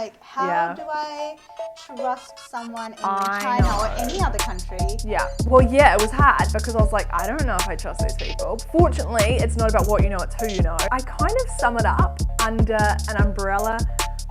Like, how do I trust someone in China or any other country? Yeah. Well, yeah, it was hard because I was like, I don't know if I trust these people. Fortunately, it's not about what you know, it's who you know. I kind of sum it up under an umbrella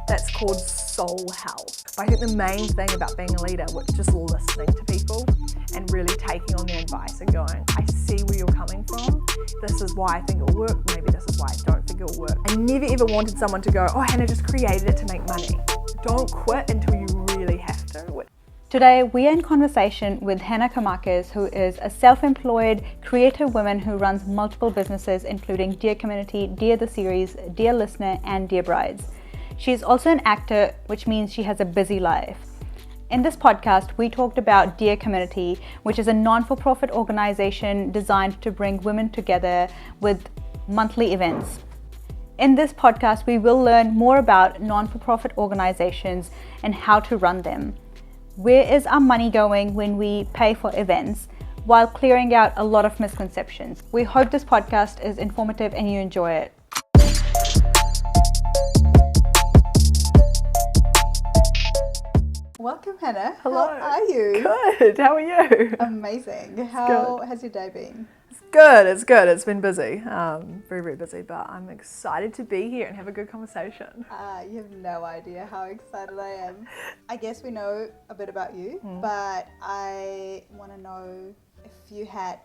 that's called soul health. I think the main thing about being a leader was just listening to people and really taking on their advice and going, I see where you're coming from. This is why I think it'll work. Maybe this is why I don't think it'll work. I never ever wanted someone to go, oh, Hannah just created it to make money. Don't quit until you really have to. Today, we are in conversation with Hannah Koumakis, who is a self-employed, creative woman who runs multiple businesses, including Dear Community, Dear the Series, Dear Listener, and Dear Brides. She is also an actor, which means she has a busy life. In this podcast, we talked about Dear Community, which is a non-for-profit organization designed to bring women together with monthly events. In this podcast, we will learn more about non-for-profit organizations and how to run them. Where is our money going when we pay for events, while clearing out a lot of misconceptions. We hope this podcast is informative and you enjoy it. Welcome, Hannah. Hello. How are you? Good. How are you? Amazing. How has your day been? It's good. It's been busy. Very, very busy, but I'm excited to be here and have a good conversation. You have no idea how excited I am. I guess we know a bit about you, but I want to know if you had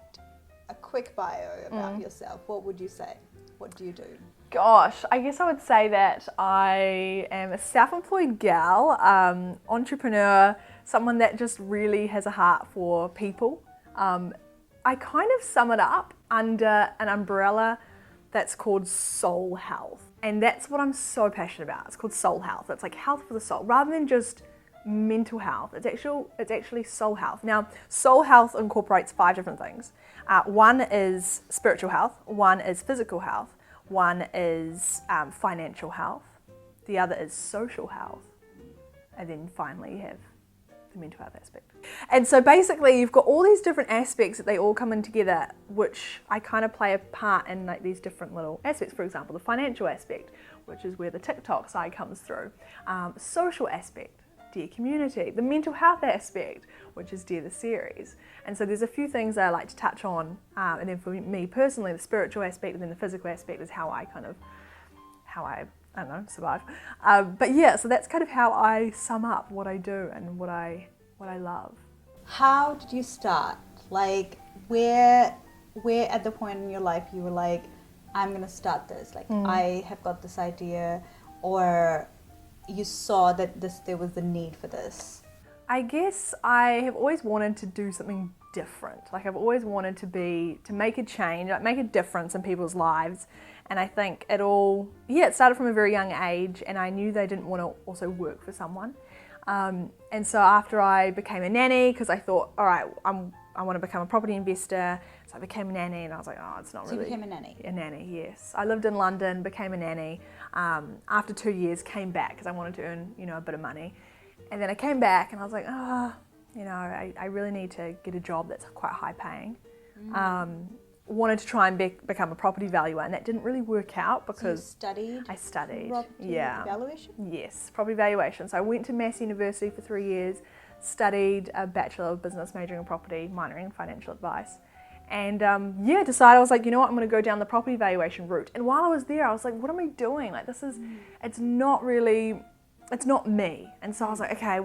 a quick bio about yourself, what would you say? What do you do? Gosh, I guess I would say that I am a self-employed gal, entrepreneur, someone that just really has a heart for people. I kind of sum it up under an umbrella that's called soul health. And that's what I'm so passionate about. It's called soul health. It's like health for the soul, rather than just mental health. It's actually soul health. Now, soul health incorporates 5 different things. One is spiritual health, one is physical health, one is financial health, the other is social health, and then finally you have the mental health aspect. And so basically you've got all these different aspects that they all come in together, which I kind of play a part in, like these different little aspects. For example, the financial aspect, which is where the TikTok side comes through. Social aspect, Dear Community. The mental health aspect, which is Dear the Series. And so there's a few things that I like to touch on. And then for me personally, the spiritual aspect and then the physical aspect is how I survive. But yeah, so that's kind of how I sum up what I do and what I love. How did you start? Like, where at the point in your life you were like, I'm gonna start this, like I have got this idea, or you saw that there was the need for this? I guess I have always wanted to do something different. Like, I've always wanted to make a change, like make a difference in people's lives. And I think it started from a very young age, and I knew they didn't want to also work for someone. And so after I became a nanny, because I thought, all right, I want to become a property investor, so I became a nanny, and I was like, oh, it's not really... So you became a nanny? A nanny, yes. I lived in London, became a nanny. After 2 years, came back because I wanted to earn, a bit of money. And then I came back and I was like, I really need to get a job that's quite high paying. Wanted to try and become a property valuer, and that didn't really work out because I studied property valuation? Yes, property valuation. So I went to Mass University for 3 years, studied a Bachelor of Business, majoring in property, minoring in financial advice. And decided, I was like, you know what, I'm going to go down the property valuation route. And while I was there, I was like, what am I doing? Like, it's not me. And so I was like, okay,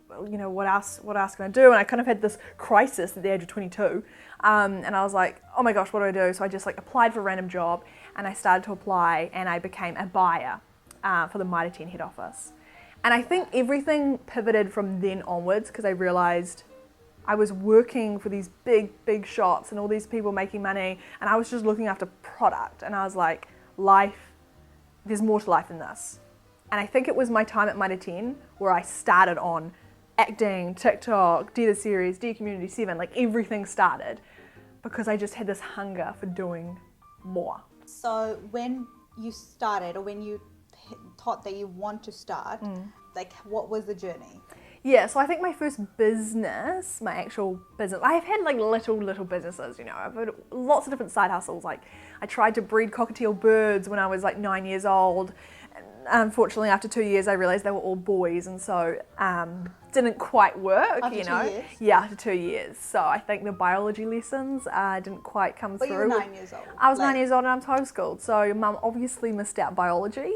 what else can I do? And I kind of had this crisis at the age of 22. And I was like, oh my gosh, what do I do? So I just applied for a random job, and I started to apply, and I became a buyer for the Mitre 10 head office. And I think everything pivoted from then onwards, because I realized I was working for these big, big shots and all these people making money, and I was just looking after product. And I was like, there's more to life than this. And I think it was my time at Mitre 10 where I started on acting, TikTok, Dear the Series, Dear Community 7, like everything started because I just had this hunger for doing more. So when you started, or when you thought that you want to start, like, what was the journey? Yeah, so I think my first business, my actual business, I've had like little businesses, I've had lots of different side hustles. Like, I tried to breed cockatiel birds when I was like 9 years old. unfortunately, after 2 years, I realised they were all boys, and so didn't quite work. After 2 years? Yeah, after 2 years. So I think the biology lessons didn't quite come But through. you were 9 years old. I was 9 years old and I was homeschooled, so Mum obviously missed out biology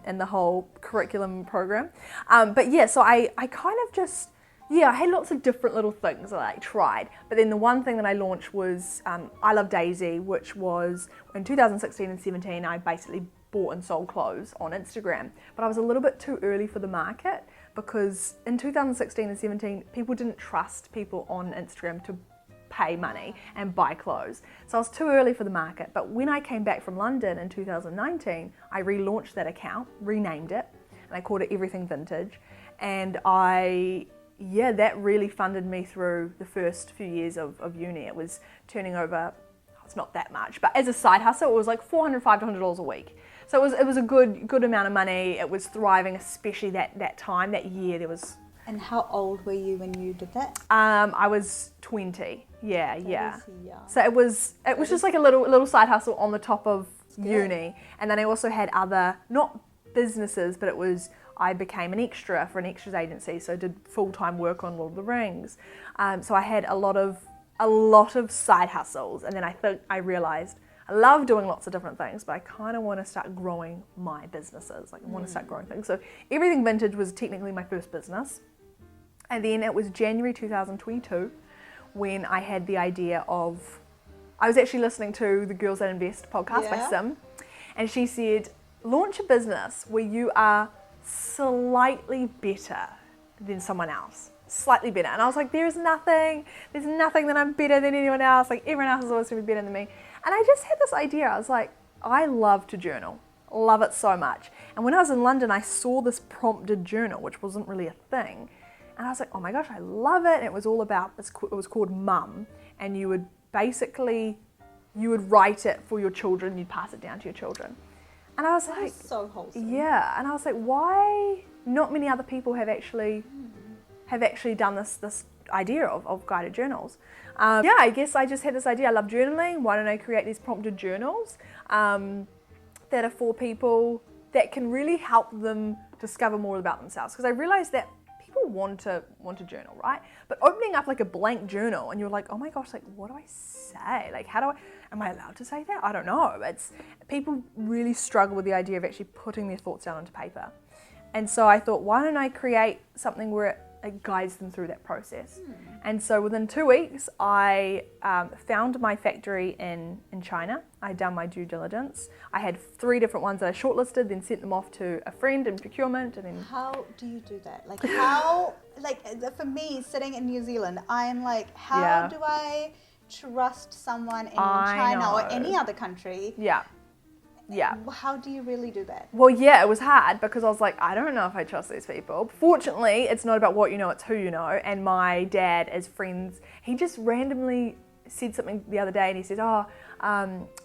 in the whole curriculum program. But yeah, so I kind of just, I had lots of different little things that I tried. But then the one thing that I launched was I Love Daisy, which was in 2016 and 17, I basically bought and sold clothes on Instagram. But I was a little bit too early for the market, because in 2016 and 17, people didn't trust people on Instagram to pay money and buy clothes. So I was too early for the market. But when I came back from London in 2019, I relaunched that account, renamed it, and I called it Everything Vintage. And that really funded me through the first few years of uni. It was turning over, it's not that much, but as a side hustle, it was like $400, $500 a week. So it was a good amount of money. It was thriving, especially that time, that year. There was. And how old were you when you did that? I was 20. Yeah. That is young. So it was just like a little side hustle on the top of uni, and then I also had other, not businesses, but I became an extra for an extras agency, so I did full-time work on Lord of the Rings. So I had a lot of side hustles, and then I realised I love doing lots of different things, but I kind of want to start growing my businesses. Like I want to start growing things. So Everything Vintage was technically my first business. And then it was January 2022 when I had the idea of, I was actually listening to the Girls That Invest podcast by Sim, and she said, launch a business where you are slightly better than someone else. Slightly better. And I was like, there's nothing that I'm better than anyone else. Like everyone else is always going to be better than me. And I just had this idea. I was like, I love to journal. Love it so much. And when I was in London, I saw this prompted journal, which wasn't really a thing. And I was like, oh my gosh, I love it. And it was all about, it was called Mum. And you would write it for your children. You'd pass it down to your children. And I was like, so wholesome. Yeah. And I was like, why not many other people have actually done this idea of guided journals. I guess I just had this idea. I love journaling. Why don't I create these prompted journals that are for people that can really help them discover more about themselves? Because I realized that people want to journal, right? But opening up like a blank journal and you're like, oh my gosh, like what do I say? Like am I allowed to say that? I don't know. People really struggle with the idea of actually putting their thoughts down onto paper. And so I thought, why don't I create something where it guides them through that process. And so within 2 weeks, I found my factory in China. I'd done my due diligence. I had 3 different ones that I shortlisted, then sent them off to a friend in procurement, and then... How do you do that? Like for me, sitting in New Zealand, I am like, how do I trust someone in China or any other country? Yeah. How do you really do that? Well, it was hard because I was like, I don't know if I trust these people. Fortunately, it's not about what you know, it's who you know. And my dad, as friends, he just randomly said something the other day and he said, I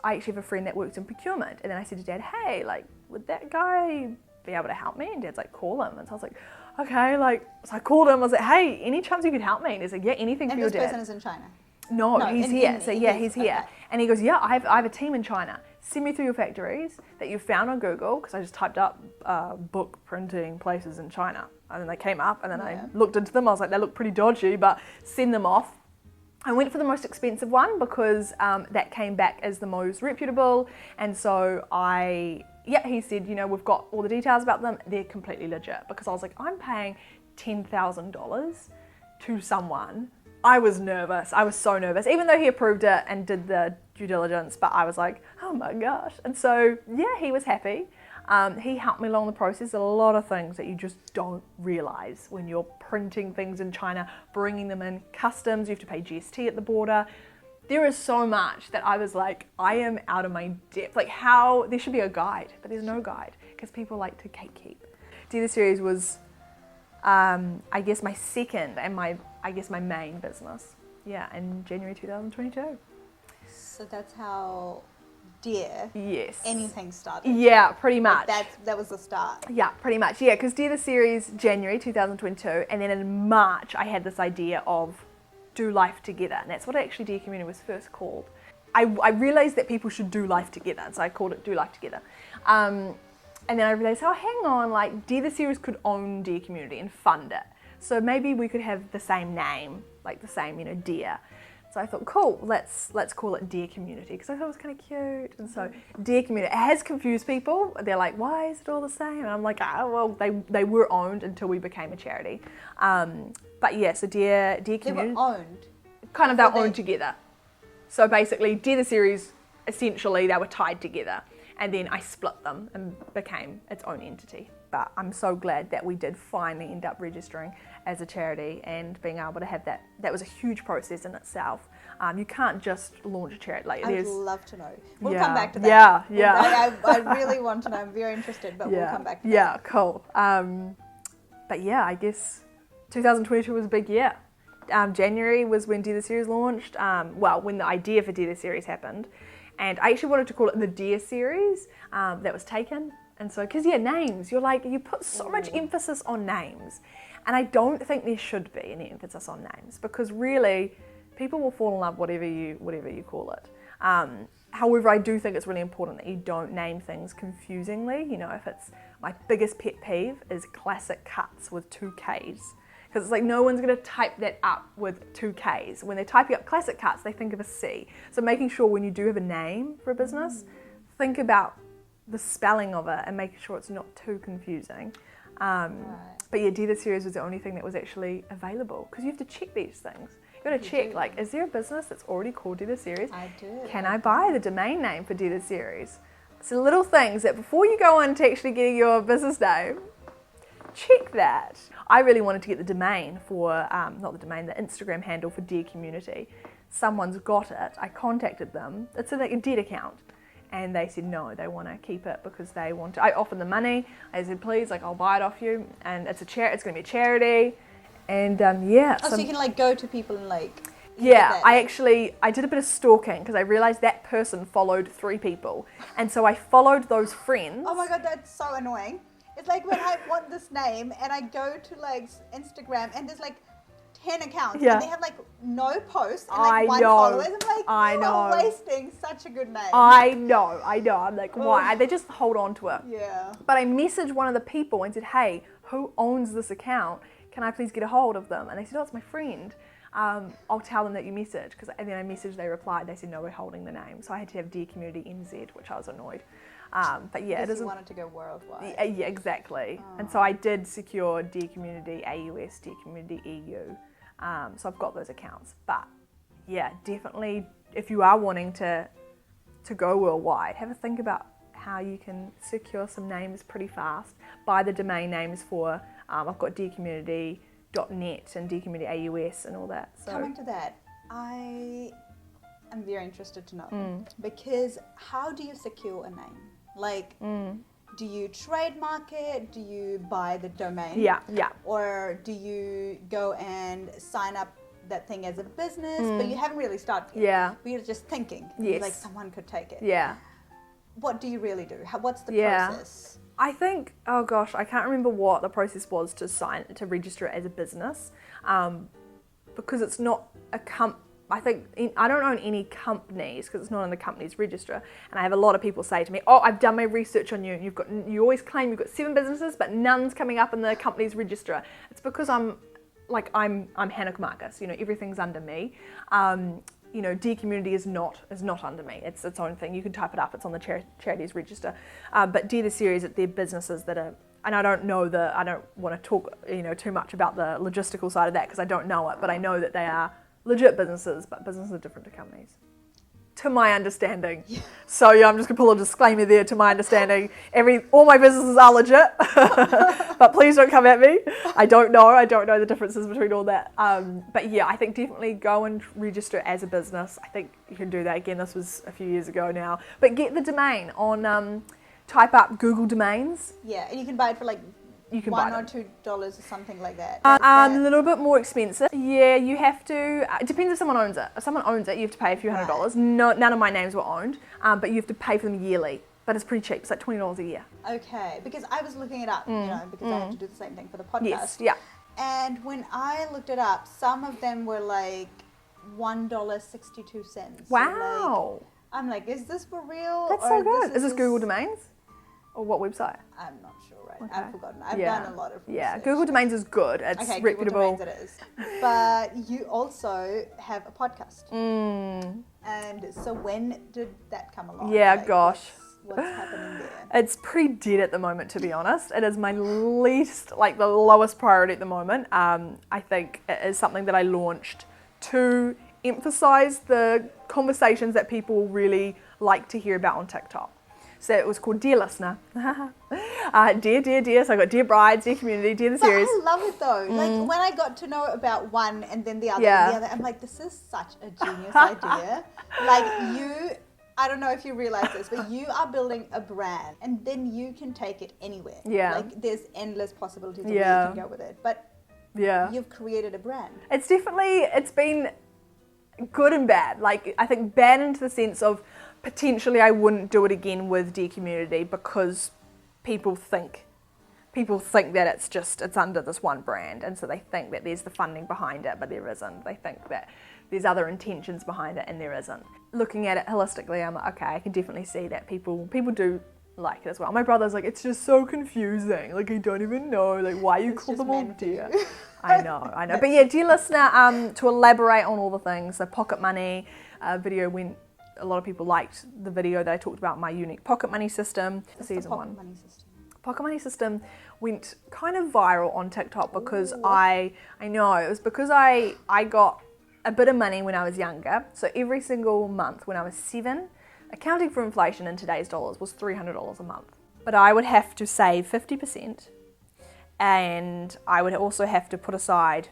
actually have a friend that works in procurement. And then I said to Dad, hey, like, would that guy be able to help me? And Dad's like, call him. And so I was like, okay, so I called him. I was like, hey, any chance you could help me? And he's like, yeah, anything for your dad. And this person is in China? No, he's here. He's here. Okay. And he goes, yeah, I have a team in China. Send me through your factories that you found on Google, because I just typed up book printing places in China. And then they came up, and then I looked into them. I was like, they look pretty dodgy, but send them off. I went for the most expensive one because that came back as the most reputable. And so he said, we've got all the details about them. They're completely legit. Because I was like, I'm paying $10,000 to someone. I was nervous. I was so nervous, even though he approved it and did the due diligence, but I was like, oh my gosh. And so, he was happy. He helped me along the process. A lot of things that you just don't realize when you're printing things in China, bringing them in customs, you have to pay GST at the border. There is so much that I was like, I am out of my depth. Like there should be a guide, but there's no guide because people like to keep. The series was, I guess, my second and my main business. In January 2022. So that's how anything started. Yeah, pretty much. That was the start. Yeah, pretty much. Yeah, because the series, January 2022, and then in March I had this idea of do life together, and that's what actually Dear Community was first called. I realised that people should do life together, and so I called it Do Life Together. And then I realized, oh, hang on, like Dear the Series could own Dear Community and fund it. So maybe we could have the same name, like the same, Dear. So I thought, cool, let's call it Dear Community, because I thought it was kind of cute. And so Dear Community, it has confused people. They're like, why is it all the same? And I'm like, well, they were owned until we became a charity. But yeah, so Dear Community. They were owned? Kind of, they're owned together. So basically, Dear the Series, essentially, they were tied together. And then I split them and became its own entity. But I'm so glad that we did finally end up registering as a charity and being able to have that. That was a huge process in itself. You can't just launch a charity. Like, I'd love to know. We'll come back to that. Yeah. I really want to know. I'm very interested, but we'll come back to that. Yeah, cool. But yeah, I guess 2022 was a big year. January was when Dear the Series launched. When the idea for Dear the Series happened. And I actually wanted to call it the Dear Series. That was taken. And so, because names, you put so much emphasis on names. And I don't think there should be any emphasis on names, because really, people will fall in love whatever you call it. However, I do think it's really important that you don't name things confusingly. If it's, my biggest pet peeve is classic cuts with 2 Ks. Because it's like no one's going to type that up with 2 Ks. When they're typing up classic cuts, they think of a C. So making sure when you do have a name for a business, think about the spelling of it and making sure it's not too confusing. But yeah, Dear the Series was the only thing that was actually available, because you have to check these things. You've got to check, is there a business that's already called Dear the Series? I do. Can I buy the domain name for Dear the Series? So little things that before you go on to actually getting your business name, check that. I really wanted to get the domain for, the Instagram handle for Dear Community. Someone's got it. I contacted them. It's like a dead account. And they said no, they want to keep it because they want to. I offered them money. I said, please, I'll buy it off you. And it's going to be a charity. And so you can go to people and Yeah, I did a bit of stalking because I realized that person followed 3 people. And so I followed those friends. Oh my God, that's so annoying. It's like when I want this name and I go to Instagram and there's 10 accounts and they have no posts and 1 follower. I'm I'm wasting such a good name. I know. I'm like, why? They just hold on to it. Yeah. But I messaged one of the people and said, hey, who owns this account? Can I please get a hold of them? And they said, oh, it's my friend. I'll tell them that you messaged. And then I messaged, they replied, they said, no, we're holding the name. So I had to have Dear Community NZ, which I was annoyed. But yeah, because you wanted to go worldwide. Yeah, exactly. Oh. And so I did secure Dear Community AUS, Dear Community EU. So I've got those accounts. But yeah, definitely, if you are wanting to go worldwide, have a think about how you can secure some names pretty fast. Buy the domain names for, I've got dearcommunity.net and Dear Community AUS and all that. So coming to that, I am very interested to know because how do you secure a name? Do you trademark it? Do you buy the domain? Yeah. Or do you go and sign up that thing as a business, but you haven't really started yet? Yeah. But you're just thinking, someone could take it. Yeah. What do you really do? What's the process? I think, oh gosh, I can't remember what the process was to register it as a business, because it's not a I don't own any companies because it's not on the company's register. And I have a lot of people say to me, oh, I've done my research on you and you always claim you've got 7 businesses, but none's coming up in the company's register. It's because I'm Hannah Koumakis, everything's under me. Dear Community is not under me. It's its own thing. You can type it up. It's on the charities register. But Dear the Series, they're businesses that are, and I don't want to talk, too much about the logistical side of that because I don't know it, but I know that they are legit businesses, but businesses are different to companies, to my understanding. Yeah. So I'm just gonna pull a disclaimer there. To my understanding, all my businesses are legit, but please don't come at me. I don't know the differences between all that. But yeah, I think definitely go and register as a business. I think you can do that again. This was a few years ago now, but get the domain on. Type up Google domains. Yeah, and you can buy it for you can $1 buy or $2 or something like that. A little bit more expensive. Yeah, you have to. It depends if someone owns it. If someone owns it, you have to pay a few $100s. No, none of my names were owned, but you have to pay for them yearly. But it's pretty cheap. It's like $20 a year. Okay, because I was looking it up, because I have to do the same thing for the podcast. Yes, yeah. And when I looked it up, some of them were $1.62. Wow. So I'm like, is this for real? That's so good. Is this Google Domains? Or what website? I'm not sure, right? Okay. I've forgotten. I've done a lot of research. Yeah, Google Domains is good. It's okay, reputable. Google Domains it is. But you also have a podcast. And so when did that come along? Yeah, like, gosh. What's happening there? It's pretty dead at the moment, to be honest. It is my least, like the lowest priority at the moment. I think it is something that I launched to emphasize the conversations that people really like to hear about on TikTok. So it was called Dear Listener. Dear. So I got Dear Brides, Dear Community, Dear the Series. I love it though. Like when I got to know about one and then the other Yeah. and the other, I'm like, this is such a genius idea. Like I don't know if you realize this, but you are building a brand and then you can take it anywhere. Yeah. Like there's endless possibilities of Yeah. where you can go with it. But Yeah. you've created a brand. It's been good and bad. Like, I think bad into the sense of potentially I wouldn't do it again with Dear Community because people think that it's under this one brand, and so they think that there's the funding behind it, but there isn't. They think that there's other intentions behind it, and there isn't. Looking at it holistically, I'm like, okay, I can definitely see that people do like it as well. My brother's like, it's just so confusing. Like, I don't even know, like, why you call them all Dear. I know. But yeah, Dear Listener, to elaborate on all the things, so pocket money video went. A lot of people liked the video that I talked about my unique pocket money system. Season 1. Money system. Pocket money system went kind of viral on TikTok because I know it was because I got a bit of money when I was younger. So every single month when I was 7, accounting for inflation in today's dollars was $300 a month. But I would have to save 50%, and I would also have to put aside,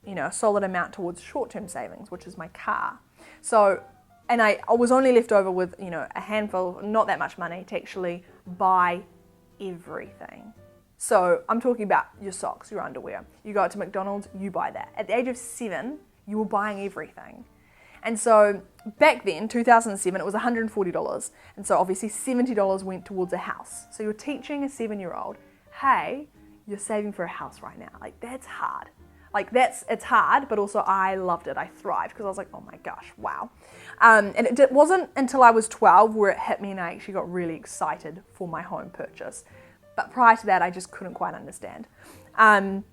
a solid amount towards short-term savings, which is my car. So. And I was only left over with, a handful, not that much money to actually buy everything. So I'm talking about your socks, your underwear. You go out to McDonald's, you buy that. At the age of 7, you were buying everything. And so back then, 2007, it was $140. And so obviously $70 went towards a house. So you're teaching a 7-year-old, hey, you're saving for a house right now. Like, that's hard. It's hard, but also I loved it. I thrived because I was like, oh my gosh, wow. And it wasn't until I was 12 where it hit me and I actually got really excited for my home purchase. But prior to that, I just couldn't quite understand. Then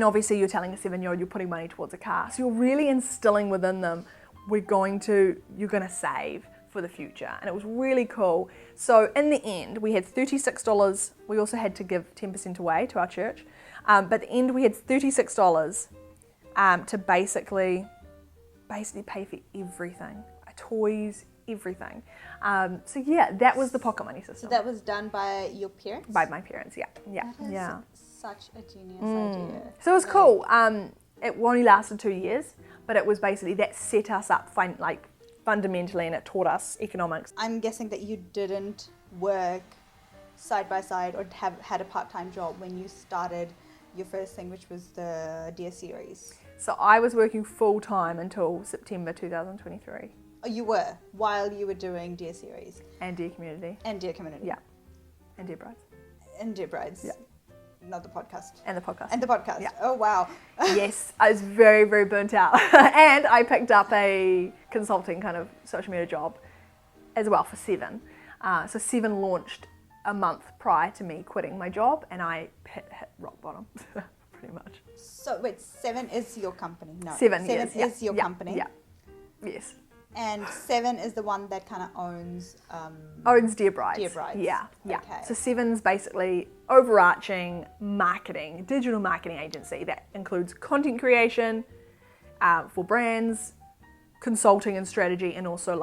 obviously you're telling a 7-year-old you're putting money towards a car. So you're really instilling within them, you're going to save for the future. And it was really cool. So in the end, we had $36. We also had to give 10% away to our church. But at the end, we had $36 to basically pay for everything, toys, everything. So yeah, that was the pocket money system. So that was done by your parents? By my parents, yeah. That is such a genius idea. So it was cool. It only lasted 2 years, but it was basically that set us up fundamentally, and it taught us economics. I'm guessing that you didn't work side by side or had a part-time job when you started your first thing, which was the Dear series. So I was working full-time until September 2023. Oh, you were, while you were doing Dear series. And Dear Community. And Dear Community. Yeah. And Dear Brides. And Dear Brides. Yeah. Not the podcast. And the podcast. And the podcast. Yeah. Oh, wow. Yes, I was very, very burnt out. And I picked up a consulting kind of social media job as well for 7. So 7 launched a month prior to me quitting my job, and I hit rock bottom, pretty much. So wait, 7 is your company? No. 7 is your company? Yeah. Yes. And 7 is the one that kind of owns... owns Dear Brides. Dear Brides. Yeah. Okay. So 7's basically overarching digital marketing agency that includes content creation for brands, consulting and strategy, and also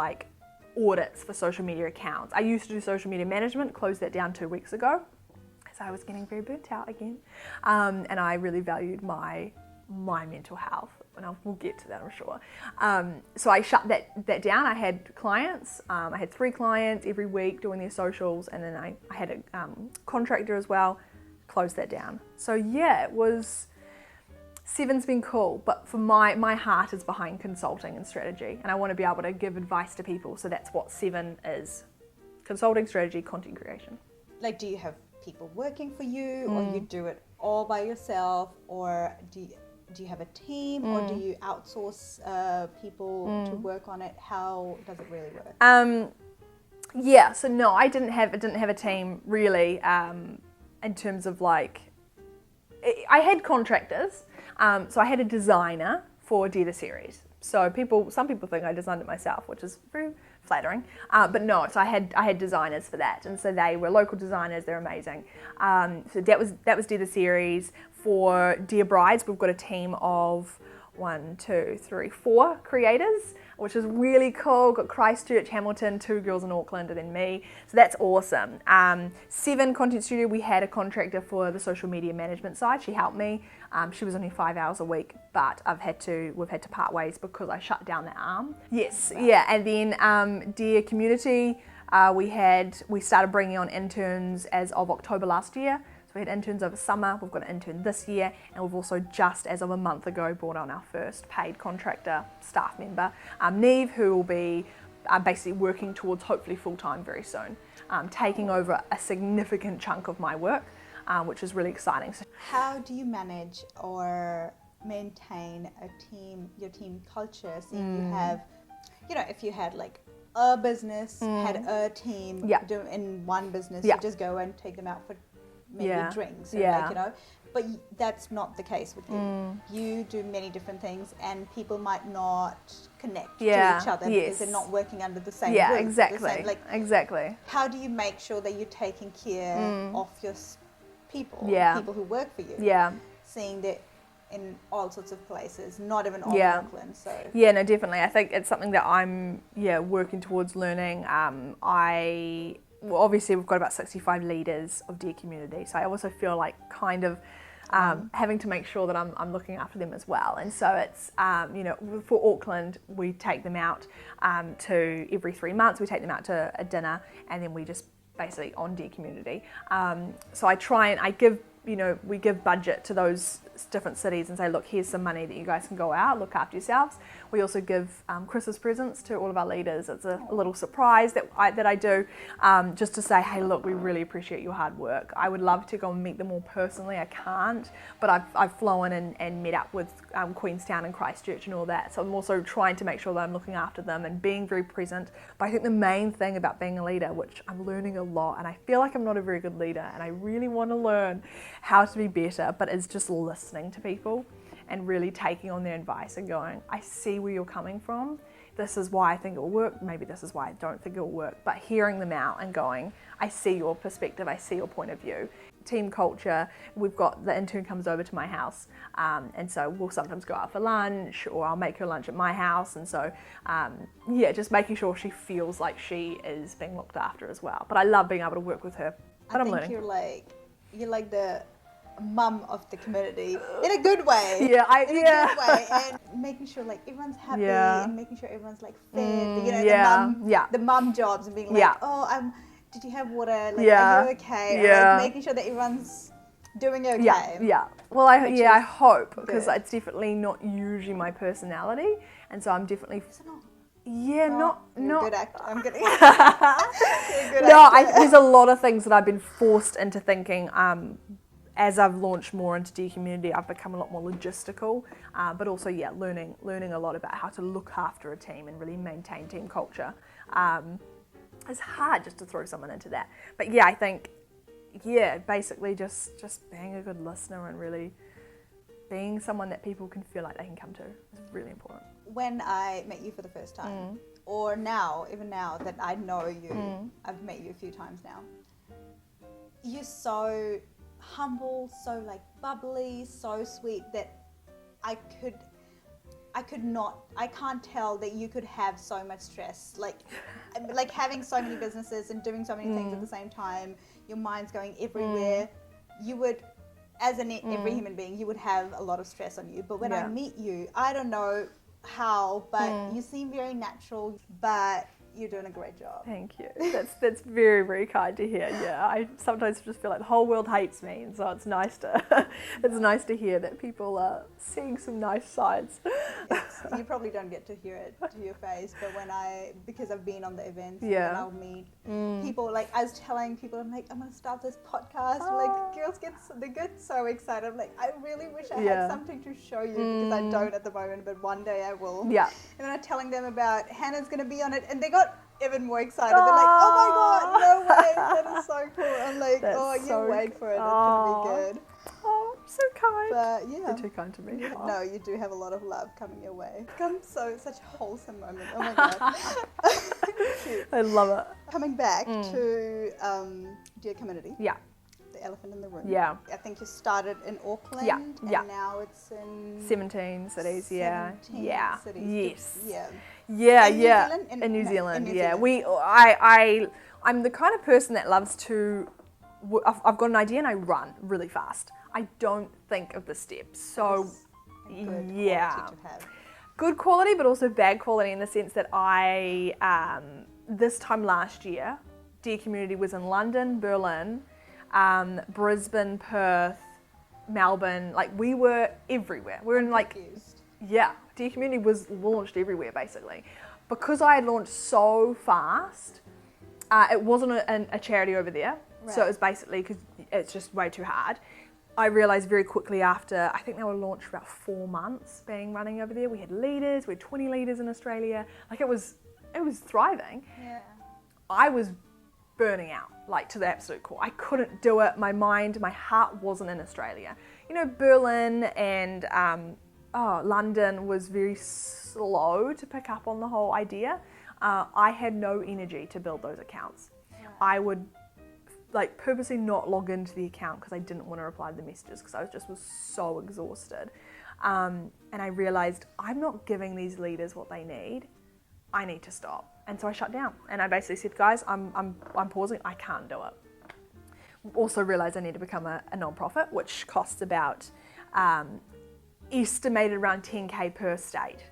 audits for social media accounts. I used to do social media management, closed that down 2 weeks ago, as I was getting very burnt out again. And I really valued my mental health, and we'll get to that, I'm sure. So I shut that down. I had clients. I had 3 clients every week doing their socials, and then I had a contractor as well. Closed that down. So yeah, it was... 7's been cool, but for my heart is behind consulting and strategy, and I want to be able to give advice to people. So that's what 7 is: consulting, strategy, content creation. Do you have people working for you, or you do it all by yourself, or do you have a team, or do you outsource people to work on it? How does it really work? Yeah, so no, I didn't have a team really in terms of like, I had contractors, so I had a designer for Dear the Series. So some people think I designed it myself, which is very flattering, but no, so I had designers for that, and so they were local designers, they're amazing. So that was Dear the Series. For Dear Brides, we've got a team of 4 creators, which is really cool. Got Christchurch, Hamilton, 2 girls in Auckland, and then me. So that's awesome. 7 Content Studio, we had a contractor for the social media management side. She helped me. She was only 5 hours a week, but we've had to part ways because I shut down that arm. Yes, yeah. And then Dear Community, we started bringing on interns as of October last year. We had interns over summer, we've got an intern this year, and we've also just as of a month ago brought on our first paid contractor staff member, Neve, who will be basically working towards hopefully full-time very soon, taking over a significant chunk of my work, which is really exciting. How do you manage or maintain your team culture? So you have, if you had like a business, had a team in one business, you just go and take them out for maybe drinks, or but that's not the case with you. You do many different things, and people might not connect to each other because they're not working under the same roof. Exactly. Exactly. How do you make sure that you're taking care of your people, people who work for you? Yeah. Seeing that in all sorts of places, not even all in Auckland. So no, definitely. I think it's something that I'm working towards learning. Well, obviously we've got about 65 leaders of Dear Community, so I also feel like kind of having to make sure that I'm looking after them as well. And so it's, for Auckland, we take them out to every 3 months, we take them out to a dinner, and then we just basically on Dear Community. So I try and we give budget to those different cities and say, look, here's some money that you guys can go out, look after yourselves. We also give Christmas presents to all of our leaders. It's a little surprise that I do, just to say, hey, look, we really appreciate your hard work. I would love to go and meet them all personally. I can't, but I've flown and met up with Queenstown and Christchurch and all that. So I'm also trying to make sure that I'm looking after them and being very present. But I think the main thing about being a leader, which I'm learning a lot, and I feel like I'm not a very good leader, and I really want to learn how to be better, but it's just listening to people and really taking on their advice and going, I see where you're coming from. This is why I think it will work. Maybe this is why I don't think it will work. But hearing them out and going, I see your perspective. I see your point of view. Team culture, we've got the intern comes over to my house, and so we'll sometimes go out for lunch, or I'll make her lunch at my house. And so, just making sure she feels like she is being looked after as well. But I love being able to work with her. But I'm learning. You're like the mum of the community in a good way. In a good way, and making sure like everyone's happy and making sure everyone's like fed. The mum jobs and being like, did you have water? Like, are you okay? Or, like, making sure that everyone's doing okay. Well, I hope, because it's definitely not usually my personality, and so I'm definitely. Is it not? Yeah, not. Good actor. I'm kidding. There's a lot of things that I've been forced into thinking. As I've launched more into Dear Community, I've become a lot more logistical, but also learning a lot about how to look after a team and really maintain team culture. It's hard just to throw someone into that, but I think basically just being a good listener and really being someone that people can feel like they can come to is really important. When I met you for the first time, or even now that I know you, I've met you a few times now, you're so humble, so like bubbly, so sweet that I can't tell that you could have so much stress, like having so many businesses and doing so many things at the same time, your mind's going everywhere. You would, as every human being, you would have a lot of stress on you. But when I meet you, I don't know how, but you seem very natural, but you're doing a great job. Thank you. That's very, very kind to hear. I sometimes just feel like the whole world hates me, and so it's nice to hear that people are seeing some nice sides. You probably don't get to hear it to your face, but because I've been on the events, and I'll meet people. Like I was telling people, I'm like, I'm gonna start this podcast. Like girls they get so excited. I'm like, I really wish I had something to show you, because I don't at the moment, but one day I will. And then I'm telling them about Hannah's gonna be on it, and they got even more excited. They're like, oh my God, no way, that is so cool. I'm like, you wait for it, it's going to be good. Oh, so kind. But yeah. You're too kind to me. No, you do have a lot of love coming your way. Such a wholesome moment. Oh my God. Cute. I love it. Coming back to Dear Community. Yeah. The elephant in the room. Yeah. I think you started in Auckland and now it's in 17 cities, 17 cities. Yes. Yeah. In New Zealand, yeah. Zealand. I'm the kind of person that loves to, I've got an idea and I run really fast. I don't think of the steps. So, yeah. Good quality, but also bad quality in the sense that this time last year, Dear Community was in London, Berlin, Brisbane, Perth, Melbourne. Like, we were everywhere. We were in confused. Dear Community was launched everywhere basically. Because I had launched so fast, it wasn't a charity over there. Right. So it was basically, because it's just way too hard. I realised very quickly after, I think they were launched for about 4 months being running over there. We had leaders, we had 20 leaders in Australia. Like it was thriving. Yeah. I was burning out, like to the absolute core. I couldn't do it. My heart wasn't in Australia. You know, Berlin and London was very slow to pick up on the whole idea. I had no energy to build those accounts. Yeah. I would purposely not log into the account because I didn't want to reply to the messages because I was so exhausted. And I realized I'm not giving these leaders what they need. I need to stop. And so I shut down and I basically said, guys, I'm pausing. I can't do it. Also realized I need to become a non-profit, which costs about estimated around 10K per state.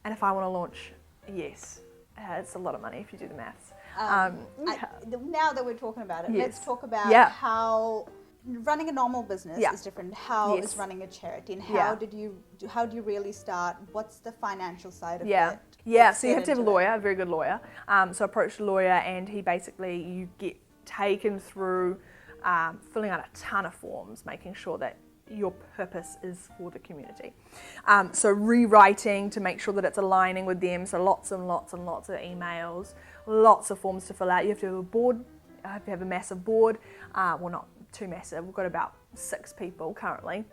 And if I want to launch, yes, it's a lot of money if you do the maths. Now that we're talking about it, yes. let's talk about how running a normal business is different. How is running a charity, and how do you really start? What's the financial side of it? Yeah, so you have to have a lawyer, a very good lawyer. So I approached a lawyer, and he basically, you get taken through filling out a ton of forms, making sure that your purpose is for the community. So rewriting to make sure that it's aligning with them. So lots and lots and lots of emails, lots of forms to fill out. You have to have a board. You have to have a massive board. Well, not too massive. We've got about 6 people currently.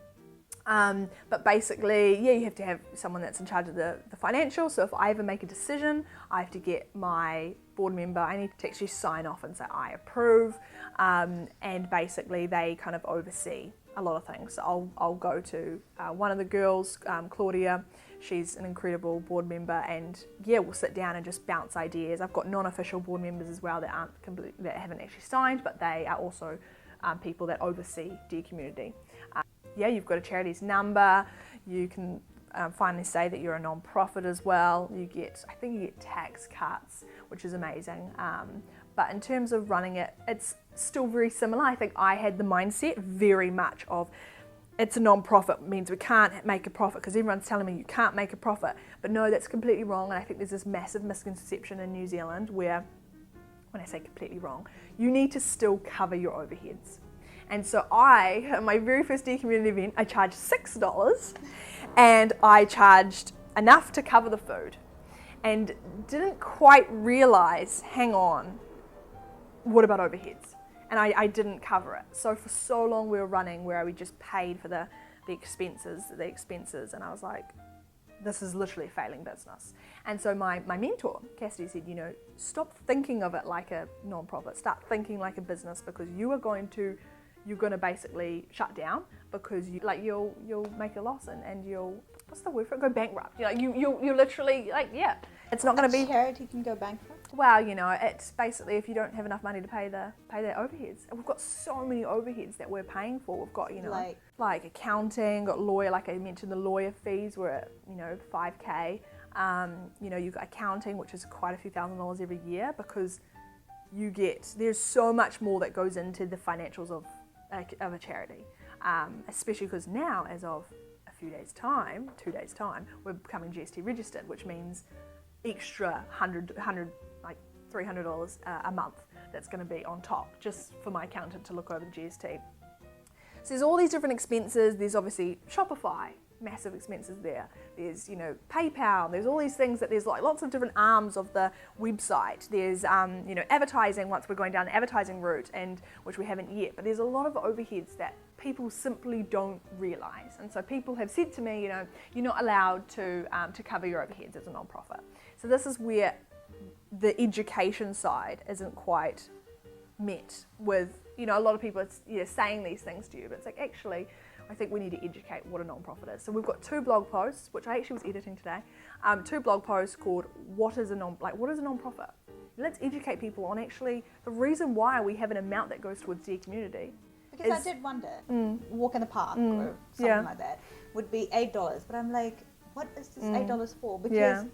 But basically, you have to have someone that's in charge of the financial. So if I ever make a decision, I have to get my board member, I need to actually sign off and say I approve. And basically they kind of oversee a lot of things. So I'll go to one of the girls, Claudia. She's an incredible board member, and we'll sit down and just bounce ideas. I've got non-official board members as well that haven't actually signed, but they are also people that oversee Dear Community. You've got a charity's number. You can finally say that you're a non-profit as well. I think you get tax cuts, which is amazing. But in terms of running it, it's still very similar. I think I had the mindset very much of it's a non-profit, means we can't make a profit because everyone's telling me you can't make a profit. But no, that's completely wrong. And I think there's this massive misconception in New Zealand where, when I say completely wrong, you need to still cover your overheads. And so at my very first Dear Community event, I charged $6 and I charged enough to cover the food and didn't quite realise, hang on, what about overheads? And I didn't cover it. So for so long we were running where we just paid for the expenses, and I was like, this is literally a failing business. And so my mentor, Cassidy, said, stop thinking of it like a non-profit, start thinking like a business, because you're going to basically shut down because you'll make a loss and you'll, what's the word for it? Go bankrupt. You're literally it's not going to be. Charity can go bankrupt. Well, it's basically if you don't have enough money to pay their overheads. And we've got so many overheads that we're paying for. We've got like accounting, got lawyer. Like I mentioned, the lawyer fees were at $5K. You've got accounting, which is quite a few $1,000s every year, because there's so much more that goes into the financials of a charity, especially because now, as of a 2 days time, we're becoming GST registered, which means extra $300 a month that's going to be on top just for my accountant to look over the GST. So there's all these different expenses. There's obviously Shopify, massive expenses there. There's, you know, PayPal, there's all these things that there's like lots of different arms of the website. There's, you know, advertising once we're going down the advertising route, and which we haven't yet, but there's a lot of overheads that people simply don't realise. And so people have said to me, you know, you're not allowed to cover your overheads as a non-profit. So this is where the education side isn't quite met with, you know, a lot of people are saying these things to you, but it's like, actually, I think we need to educate what a non-profit is. So we've got 2 blog posts, which I actually was editing today, 2 blog posts called what is a non-profit? Let's educate people on actually the reason why we have an amount that goes towards Dear Community. Because I did wonder, walk in the park or something like that would be $8, but I'm like, what is this $8 for? Because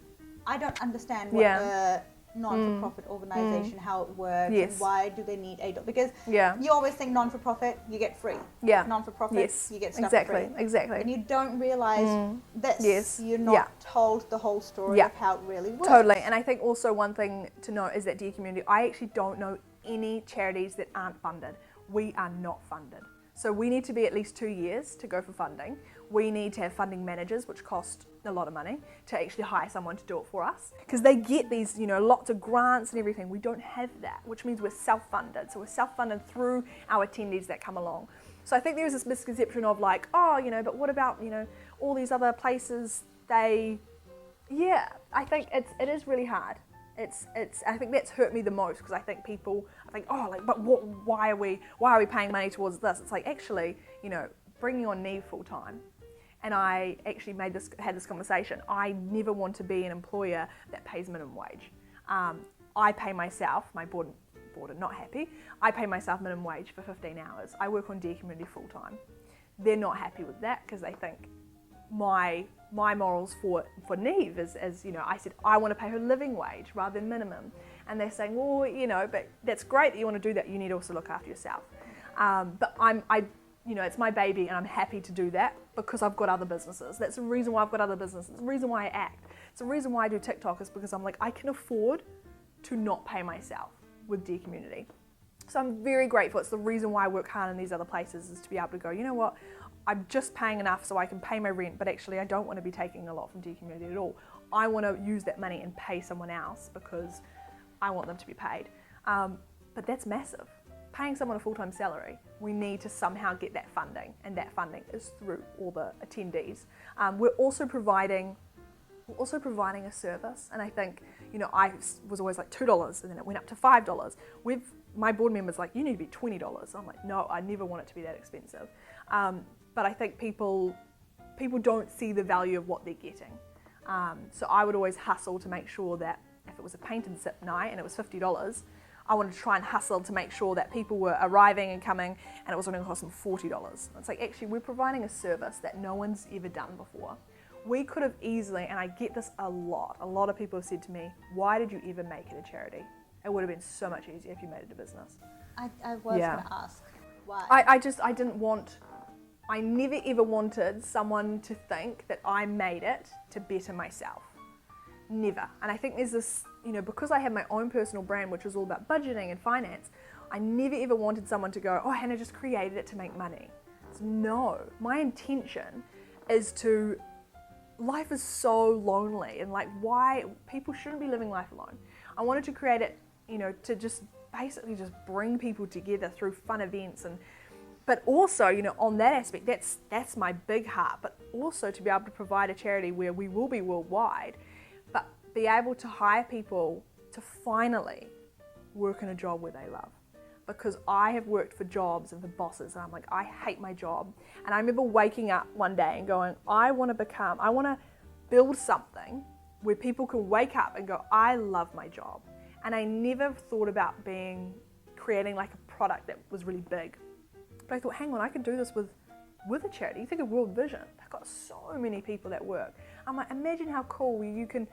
I don't understand what a non-for-profit organization, how it works, and why do they need $8? Because you always think non-for-profit, you get free. Non-for-profit, you get stuff for free. Exactly. And you don't realize this. You're not told the whole story of how it really works. Totally. And I think also one thing to note is that Dear Community, I actually don't know any charities that aren't funded. We are not funded. So we need to be at least 2 years to go for funding. We need to have funding managers, which cost a lot of money, to actually hire someone to do it for us. Because they get these, you know, lots of grants and everything. We don't have that, which means we're self-funded. So we're self-funded through our attendees that come along. So I think there's this misconception of like, oh, you know, but what about, you know, all these other places, I think it is really hard. I think that's hurt me the most, because I think people, oh, like, but why are we paying money towards this? It's like, actually, you know, bringing on Neve full time. And I actually had this conversation. I never want to be an employer that pays minimum wage. I pay myself, my board are not happy, I pay myself minimum wage for 15 hours. I work on Dear Community full time. They're not happy with that, because they think my morals for Neve is, you know, I said I want to pay her living wage rather than minimum, and they're saying, well, you know, but that's great that you want to do that. You need to also look after yourself. But you know, it's my baby, and I'm happy to do that because I've got other businesses. That's the reason why I've got other businesses. It's the reason why I act. It's the reason why I do TikTok, is because I'm like, I can afford to not pay myself with Dear Community. So I'm very grateful. It's the reason why I work hard in these other places, is to be able to go, you know what, I'm just paying enough so I can pay my rent, but actually I don't want to be taking a lot from Dear Community at all. I want to use that money and pay someone else because I want them to be paid. But that's massive. Paying someone a full-time salary, we need to somehow get that funding, and that funding is through all the attendees. We're also providing a service, and I think, you know, I was always like $2, and then it went up to $5. My board members like, you need to be $20. I'm like, no, I never want it to be that expensive. But I think people don't see the value of what they're getting. So I would always hustle to make sure that if it was a paint and sip night and it was $50, I wanted to try and hustle to make sure that people were arriving and coming, and it was only going to cost them $40. It's like, actually, we're providing a service that no one's ever done before. We could have easily, and I get this a lot of people have said to me, why did you ever make it a charity? It would have been so much easier if you made it a business. I was going to ask, why? I never ever wanted someone to think that I made it to better myself. Never. And I think there's this, you know, because I have my own personal brand, which was all about budgeting and finance, I never ever wanted someone to go, oh, Hannah just created it to make money. So no, my intention is to, life is so lonely, and like, why people shouldn't be living life alone. I wanted to create it, you know, to just basically just bring people together through fun events, but also, you know, on that aspect, that's my big heart, but also to be able to provide a charity where we will be worldwide, but be able to hire people to finally work in a job where they love. Because I have worked for jobs and for bosses, and I'm like, I hate my job. And I remember waking up one day and going, I want to build something where people can wake up and go, I love my job. And I never thought about creating like a product that was really big. But I thought, hang on, I could do this with a charity. You think of World Vision, they've got so many people that work. I'm like, imagine how cool you can,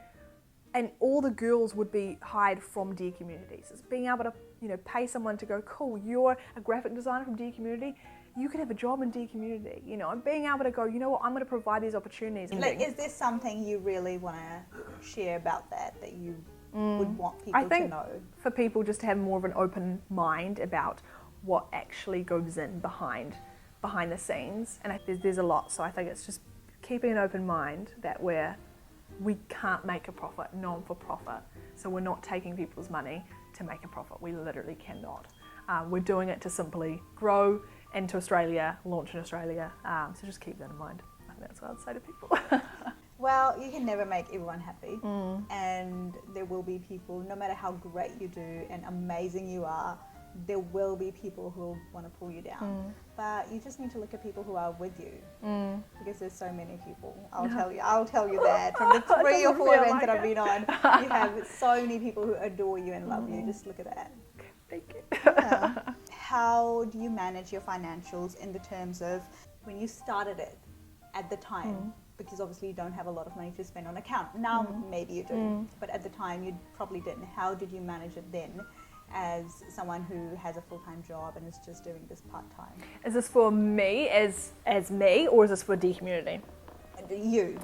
and all the girls would be hired from Dear Communities. It's being able to, you know, pay someone to go, cool, you're a graphic designer from Dear Community, you could have a job in Dear Community, you know, and being able to go, you know what, I'm going to provide these opportunities. Like, is there something you really want to share about that you would want people to know? I think for people just to have more of an open mind about what actually goes in behind the scenes, and there's a lot, so I think it's just keeping an open mind that we can't make a profit, non-for-profit. So we're not taking people's money to make a profit. We literally cannot. We're doing it to simply grow into Australia, launch in Australia. So just keep that in mind. I think that's what I'd say to people. Well, you can never make everyone happy. And there will be people, no matter how great you do and amazing you are, there will be people who want to pull you down. But you just need to look at people who are with you. Because there's so many people. I'll tell you that. From the 3 or 4 events that I've been on, you have so many people who adore you and love you. Just look at that. Thank you. Yeah. How do you manage your financials in the terms of when you started it at the time? Because obviously you don't have a lot of money to spend on account. Now maybe you do, but at the time you probably didn't. How did you manage it then as someone who has a full-time job and is just doing this part-time? Is this for me as me, or is this for D community? You.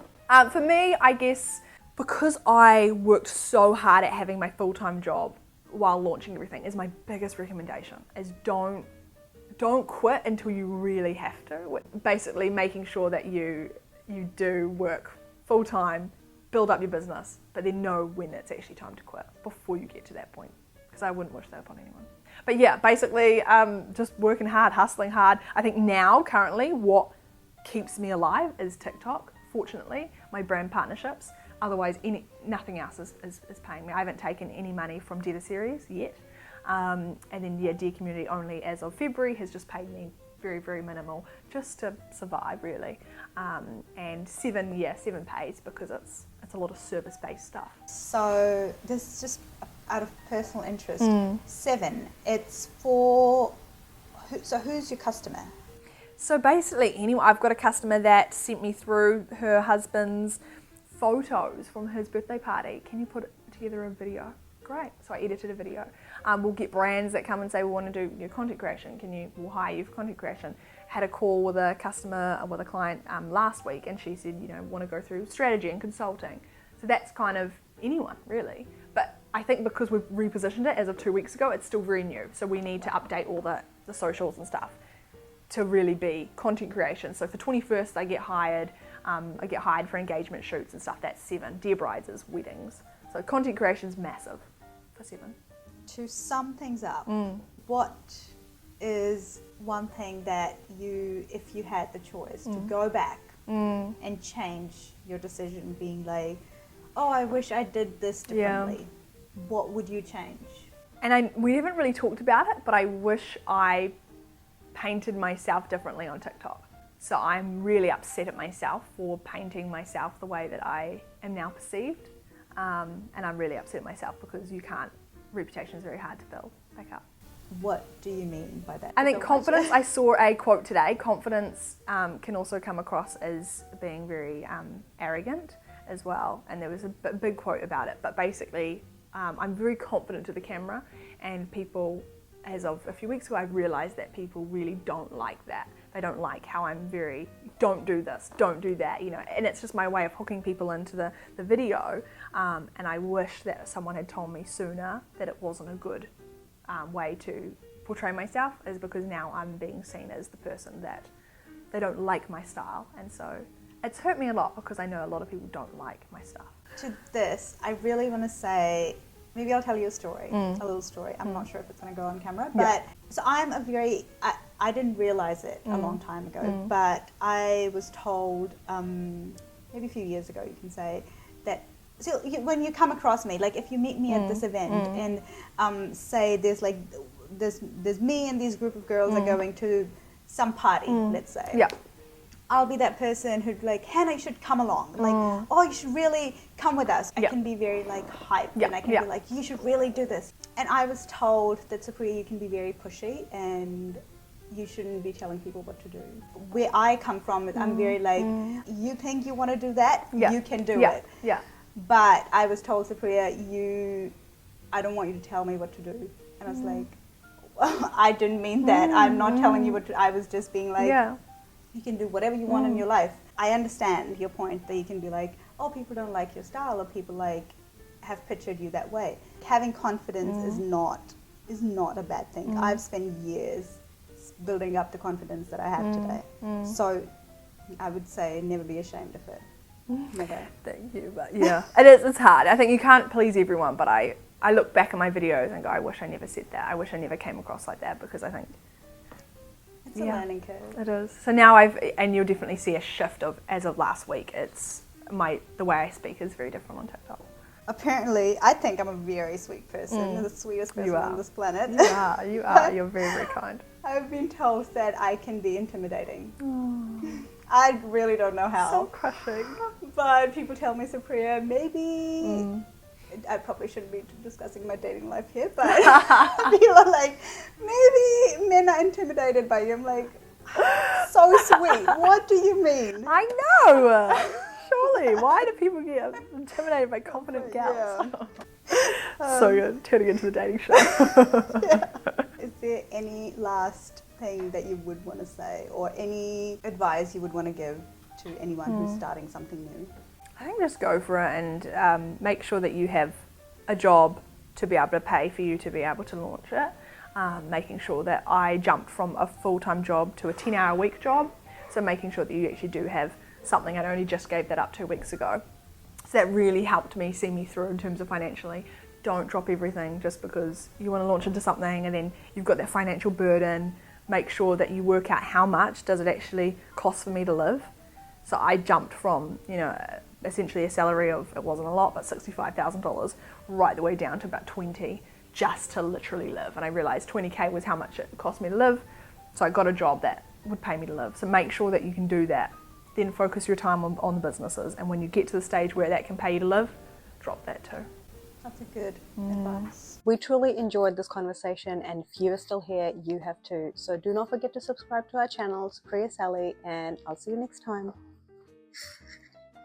For me, I guess because I worked so hard at having my full-time job while launching everything, is my biggest recommendation is don't quit until you really have to. Basically making sure that you do work full-time, build up your business, but then know when it's actually time to quit before you get to that point, because I wouldn't wish that upon anyone. But yeah, basically just working hard, hustling hard. I think now, currently, what keeps me alive is TikTok, fortunately, my brand partnerships. Otherwise, nothing else is paying me. I haven't taken any money from Dear Series yet. And then, Dear Community only as of February has just paid me very, very minimal just to survive, really. And Seven pays because it's a lot of service-based stuff. So this is just out of personal interest. Seven, it's for, so who's your customer? So basically, I've got a customer that sent me through her husband's photos from his birthday party. Can you put together a video? Great. So I edited a video. We'll get brands that come and say, we want to do content creation. We'll hire you for content creation. Had a call with a customer, with a client last week, and she said, want to go through strategy and consulting. So that's kind of anyone, really. But I think because we've repositioned it as of 2 weeks ago, it's still very new. So we need to update all the socials and stuff to really be content creation. So for 21st, I get hired for engagement shoots and stuff. That's Seven. Dear Brides is weddings. So content creation's massive for Seven. To sum things up, what is one thing that if you had the choice to go back and change your decision, being like, oh, I wish I did this differently, what would you change? And we haven't really talked about it, but I wish I painted myself differently on TikTok. So I'm really upset at myself for painting myself the way that I am now perceived. And I'm really upset at myself because reputation is very hard to build back up. What do you mean by that? I think confidence, I saw a quote today, confidence can also come across as being very arrogant as well. And there was a big quote about it, but basically I'm very confident to the camera, and people, as of a few weeks ago, I realised that people really don't like that. They don't like how I'm very, don't do this, don't do that, and it's just my way of hooking people into the video. And I wish that someone had told me sooner that it wasn't a good way to portray myself, is because now I'm being seen as the person that they don't like my style. And so it's hurt me a lot because I know a lot of people don't like my stuff. To this, I really want to say, maybe I'll tell you a little story. I'm not sure if it's going to go on camera, but so I'm I didn't realize it a long time ago, but I was told maybe a few years ago, you can say, that when you come across me, like if you meet me at this event and say there's me and these group of girls are going to some party, let's say. Yeah. I'll be that person who'd like, Hannah, you should come along. Like, oh, you should really come with us. I can be very hyped, and I can be like, you should really do this. And I was told that, Supriya, you can be very pushy and you shouldn't be telling people what to do. Where I come from, I'm very you think you want to do that, you can do it. Yeah. But I was told, Supriya, I don't want you to tell me what to do. And I was like, well, I didn't mean that. I'm not telling you what to do. I was just being like, you can do whatever you want in your life. I understand your point that you can be like, oh, people don't like your style, or people have pictured you that way. Having confidence is not a bad thing. I've spent years building up the confidence that I have today. So I would say never be ashamed of it. Never. Thank you, but yeah, it's hard. I think you can't please everyone, but I look back at my videos and go, I wish I never said that. I wish I never came across like that, because I think it's a learning curve. It is. So now and you'll definitely see a shift as of last week. It's the way I speak is very different on TikTok. Apparently, I think I'm a very sweet person, the sweetest person on this planet. You are. You're very, very kind. I've been told that I can be intimidating. I really don't know how. So crushing. But people tell me, Supriya, maybe I probably shouldn't be discussing my dating life here, but people are like, maybe men are intimidated by you. I'm like, so sweet. What do you mean? I know. Surely. Why do people get intimidated by confident gals? Yeah. So good. Turning into the dating show. Is there any last thing that you would want to say, or any advice you would want to give to anyone who's starting something new? I think just go for it and make sure that you have a job to be able to pay for you to be able to launch it. Making sure that I jumped from a full-time job to a 10-hour-a-week job. So making sure that you actually do have something. I only just gave that up 2 weeks ago. So that really helped me see me through in terms of financially. Don't drop everything just because you want to launch into something and then you've got that financial burden. Make sure that you work out how much does it actually cost for me to live. So I jumped from, essentially a salary of, it wasn't a lot, but $65,000 right the way down to about 20 just to literally live. And I realized 20K was how much it cost me to live. So I got a job that would pay me to live. So make sure that you can do that. Then focus your time on the businesses. And when you get to the stage where that can pay you to live, drop that too. That's a good advice. We truly enjoyed this conversation, and if you are still here, you have too. So do not forget to subscribe to our channel, Supriya Sally, and I'll see you next time.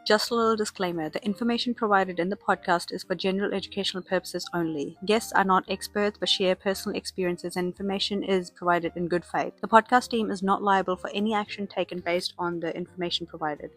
Just a little disclaimer, the information provided in the podcast is for general educational purposes only. Guests are not experts but share personal experiences, and information is provided in good faith. The podcast team is not liable for any action taken based on the information provided.